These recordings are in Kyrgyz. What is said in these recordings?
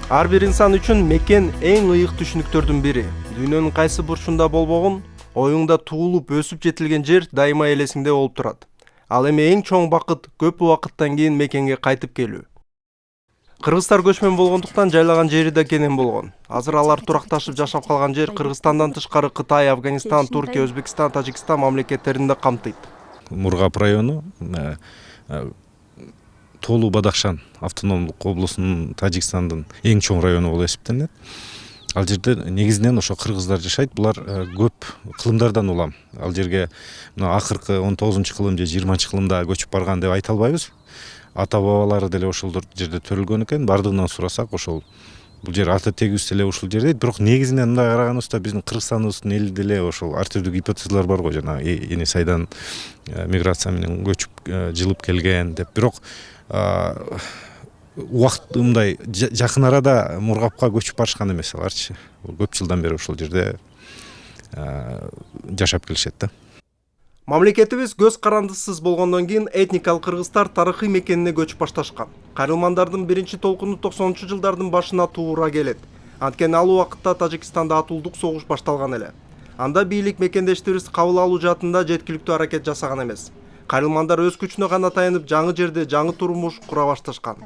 Ар бир инсан үчүн мекен эң ыйык түшүнүктөрдүн бири. Дүйнөнүн кайсы бурчунда болбогон, оюңда туулуп өсүп жетилген жер дайыма элесиңде болуп турат. Ал эми эң чоң бакыт көп убакыттан кийин мекенге кайтып келүү. Кыргызстар көчмөн болгондуктан жайлаган жери да кенен болгон. Азыр алар туракташып жашап калган жер Кыргызстандан тышкары Кытай, Афганистан, Туркия, Өзбекстан, Тажикстан мамлекеттерин да камтыйт. Мургап району Толу Бадахшан автономдук облусунун Тажикстандын эң чоң району болуп эсептелет. Ал жерде негизинен ошо кыргыздар жашайт. Булар көп кылымдардан улам. Ал жерге акыркы 19-кылым же 20-кылымда көчүп барган деп айта албайбыз. Ата бабалары деле ошол жерде төрөлгөн экен. Бардыгынан сурасак ошол бул жер ата тегибиз деле ушул жерде. Бирок негизинен мындай караганыбызда биздин Кыргызстаныбыздын элинде деле ошол ар түрдүү гипотезалар бар го. Жана эне сайдан миграция менен көчүп жылып келген деп. Бирок убакыт мындай жакын арада Мургапка көчүп барышкан эмес аларчы. Көп жылдан бери ошол жерде жашап келишет да. Мамлекетибиз көз карандысыз болгондон кийин этникалык кыргыздар тарыхый мекенине көчүп башташкан. Кайрылмандардын биринчи толкуну 90-жылдардын башына туура келет. Анткени ал убакытта Тажикстанда атуулдук согуш башталган эле. Анда бийлик мекендештерибиз кабыл алуу жаатында жеткиликтүү аракет жасаган эмес. Кайрылмандар өз күчүнө гана таянып, жаңы жерде жаңы турмуш кура башташкан.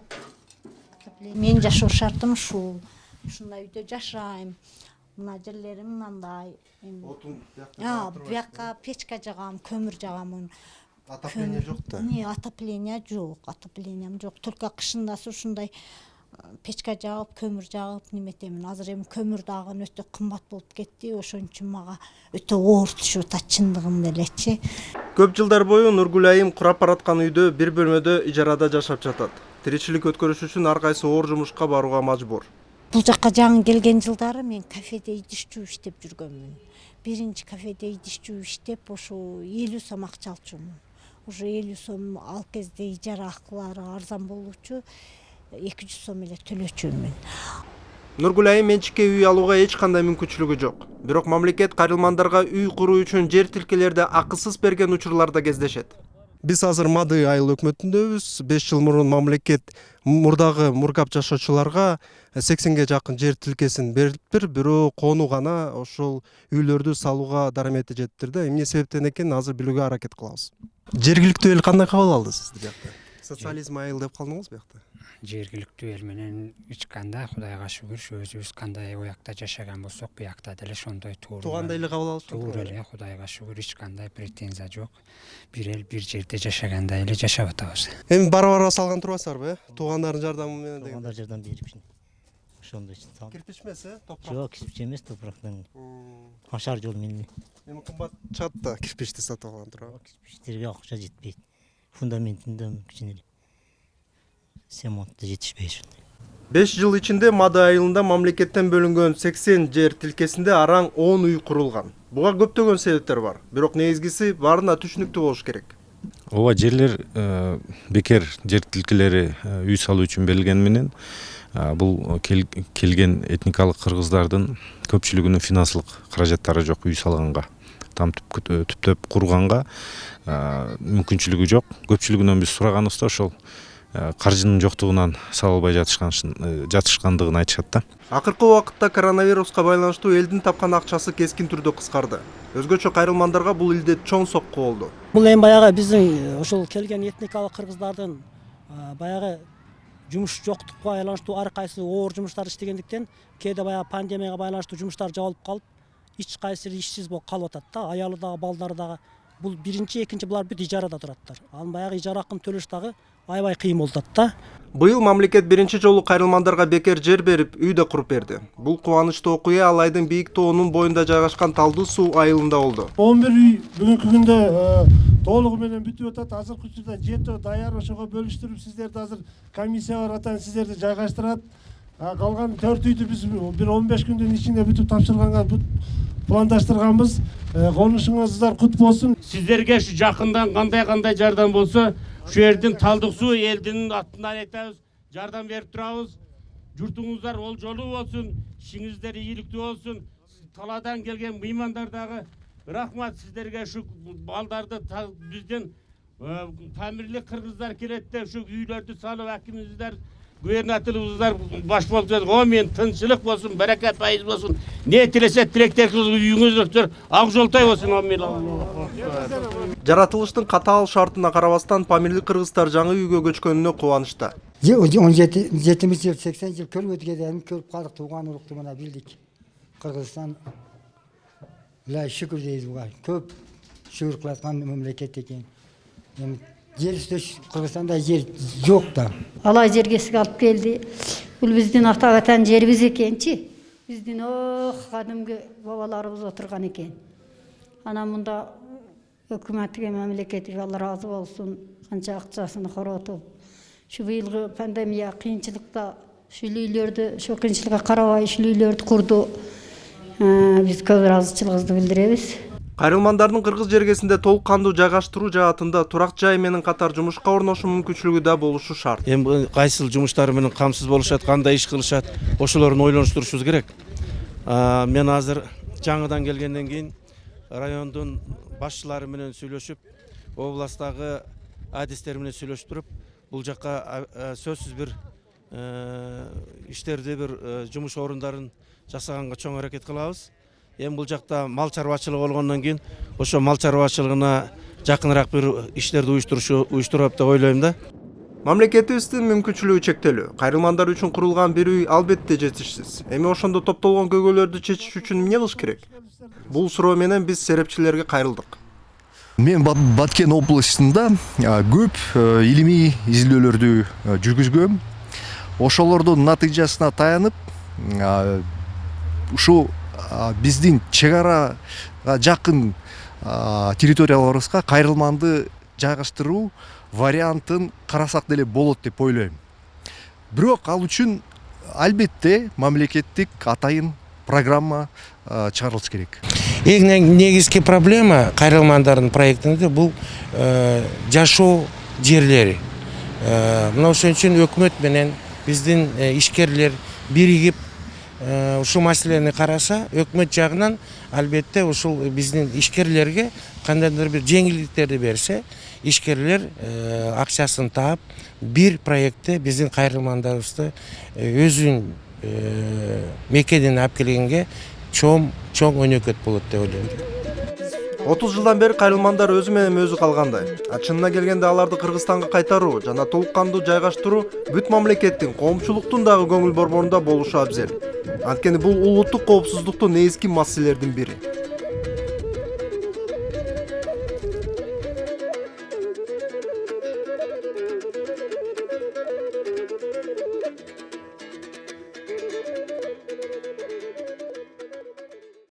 Мен жашоо шартым ушул. Ушундай үйдө жашайм. Мына жерлерим мындай. Бияка печка жагам, көмүр жагам. Отопление жок да. Отопление жок, отоплением жок. Только кышында ушундай печка жагып, көмүр жагып неметемин. Азыр эми көмүр дагы өтө кымбат болуп кетти. Ошон үчүн мага өтө оор түшүп атат чындыгында элечи. Көп жылдар бою Нургүл айым курап бараткан үйдө бир бөлмөдө ижарада жашап жатат. Тиричилик өткөрүш үчүн ар кайсы оор жумушка барууга мажбур. Бул жакка жаңы келген жылдары мен кафеде идишчүү иштеп жүргөнмүн. Биринчи кафеде идишчүү иштеп ошо 50 сом акча алчумун. Ошо 50 сом ал кезде ижара акылары арзан болуучу 200 сом эле төлөчүмүн. Нургүл айым менчикке үй алууга эч кандай мүмкүнчүлүгү жок. Бирок мамлекет кайрылмандарга үй куруу үчүн жер тилкелерди акысыз берген учурлар да кездешет. Биз азыр Мады айыл өкмөтүндөбүз. 5 жыл мурун мамлекет мурдагы Мургап жашоочуларга 80ге жакын жер тилкесин бериптир, бирок кону гана ошол үйлөрдү салууга дарамети жеттир да. Эмне себептен экенин азыр билүүгө аракет кылабыз. Жергиликтүү эл кандай кабыл алды сизди биякта? Социализм айыл деп калдыңыз биякта? Жергиликтүү эл менен эч кандай, Кудайга шүгүр, өзүбүз кандай оякта жашаган болсок, буякта деле ошондой туура. Туугандай эле кабыл алышат. Туура эле, Кудайга шүгүр, эч кандай претензия жок. Бир эл бир жерде жашагандай эле жашап атабыз. Эми бара-бара салган турбайсыздарбы, Туугандардын жардамы менен деген? Туугандар жардам берипшин. Ошондой сал. Кирпич эмес, топурак. Жок, кирпич эмес, топурактан. Ашар жол менен. Эми кымбат чыгат да кирпичти сатып алган туурабы? Кирпичтерге акча жетпейт. Фундаментинде кичине эле. Семонтта жетишпей ушундай. 5 жыл ичинде Мады айылында мамлекеттен бөлүнгөн 80 жер тилкесинде араң 10 үй курулган. Буга көптөгөн себептер бар. Бирок негизгиси барына түшүнүктүү болуш керек. Ооба, жерлер бекер жер тилкелери үй салуу үчүн берилгени менен бул келген этникалык кыргыздардын көпчүлүгүнүн финансылык каражаттары жок үй салганга. Там түптөп курганга мүмкүнчүлүгү жок. Көпчүлүгүнөн биз сураганыбызда ошол каржынын жоктугунан сала албай жатышкандыгын айтышат да. Акыркы убакытта коронавируска байланыштуу элдин тапкан акчасы кескин түрдө кыскарды. Өзгөчө кайрылмандарга бул илдет чоң сокку болду. Бул эми баягы биздин ошол келген этникалык кыргыздардын баягы жумуш жоктукка байланыштуу ар кайсы оор жумуштар иштегендиктен кээде баягы пандемияга байланыштуу жумуштар жабылып калып, эч кайсы ишсиз болуп калып атат да. Аялы дагы, балдары дагы. Бул биринчи, экинчи булар бүт ижарада тураттар. Анын баягы ижара акын төлөш дагы аябай кыйын болуп атат да. Быйыл мамлекет биринчи жолу кайрылмандарга бекер жер берип, үй да куруп берди. Бул кубанычтуу окуя ал айдын бийик тоонун боюнда жайгашкан Талдуу суу айылында болду. 11 үй бүгүнкү күндө толугу менен бүтүп атат. Азыркы учурда 7 даяр, ошого бөлүштүрүп сиздерди азыр комиссия бар атат, сиздерди жайгаштырат. Калган 4 үйдү биз бир 15 күндүн ичинде бүтүп тапшырганга пландаштырганбыз. Конушуңуздар кут болсун. Сиздерге ушу жакындан кандай жардам болсо, шу жердин Талдык суу элдин атынан айтабыз, жардам берип турабыз. Журтуңуздар олжолуу болсун, ишиңиздер ийгиликтүү болсун. Таладан келген мыймандар дагы рахмат сиздерге. Ушу балдарды биздин тамирлик кыргыздар келет деп ушу үйлөрдү салып акимиздер губернаторыбыздар баш болып жатыр. О мен тынчылык болсын, берекет пайыз болсын. Не тілесе тілектер кылып үйүңүздөр ак жолтой болсын. О мен Жаратылыштын катаал шартына карабастан Памирлик кыргыздар жаңы үйгө көчкөнүнө кубанычта. 17 жыл 80 жыл көрбөдүк эдем, көрүп калдык, тууган урукту мына билдик. Кыргызстан шүкүр дейбиз буга. Көп шүкүр кылаткан мамлекет экен. Жер үстөш Кыргызстанда жер жок да. Алай жергесиге алып келди. Бул биздин ата ватан жерибиз экенчи. Биздин кадимки бабаларыбыз отурган экен. Анан мында өкмөтүгө, мамлекетиге Алла разы болсун, канча акчасын коротуп, şu быйылгы пандемия кыйынчылыкта ушул үйлөрдү, ошо кыйынчылыкка карабай ушул үйлөрдү курду. Биз көп ыраазычылыгыбызды билдиребиз. Кайрылмандардын кыргыз жергесинде толук кандуу жайгаштыруу жаатында турак жай менен катар жумушка орношуу мүмкүнчүлүгү да болушу шарт. Эми кайсыл жумуштары менен камсыз болушат, кандай иш кылышат, ошолорун ойлонуштурушубуз керек. Мен азыр жаңыдан келгенден кийин райондун башчылары менен сүйлөшүп, областтагы адистер менен сүйлөшүп туруп, бул жакка сөзсүз бир иштерди, бир жумуш орундарын жасаганга чоң аракет кылабыз. Эми бул жакта мал чарбачылыгы болгондон кийин ошо мал чарбачылыгына жакыныраак бир иштерди уюштуруп деп ойлойм да. Мамлекетибиздин мүмкүнчүлүгү чектелүү. Кайрылмандар үчүн курулган бир үй албетте жетишсиз. Эми ошондо топтолгон көйгөйлөрдү чечиш үчүн эмне кылыш керек? Бул суроо менен биз серепчилерге кайрылдык. Мен Баткен областында көп илимий изилдөөлөрдү жүргүзгөм. Ошолордун натыйжасына таянып, ушу биздин чек арага жакын территорияларыбызга кайрылманды жайгаштыруу вариантын карасак деле болот деп ойлойм. Бирок ал үчүн албетте мамлекеттик атайын программа чыгарылыш керек. Эң негизги проблема кайрылмандардын проектинде бул жашоо жерлери. Мына ошон үчүн өкмөт менен биздин ишкерлер биригип ушул маселени караса, өкмөт жагынан албетте ушул биздин ишкерлерге кандайдыр бир жеңилдиктерди берсе, ишкерлер акчасын таап бир проектте биздин кайрылмандарыбызды өзүнүн мекенине алып келгенге чоң өнөкөт болот деп ойлойм. 30 жылдан бери кайрылмандар өзү менен өзү калгандай. Чынына келгенде аларды Кыргызстанга кайтаруу жана толук кандуу жайгаштыруу бүт мамлекеттин, коомчулуктун дагы көңүл борборунда болушу абзел. Анткени бул улуттук коопсуздуктун негизги маселелердин бири.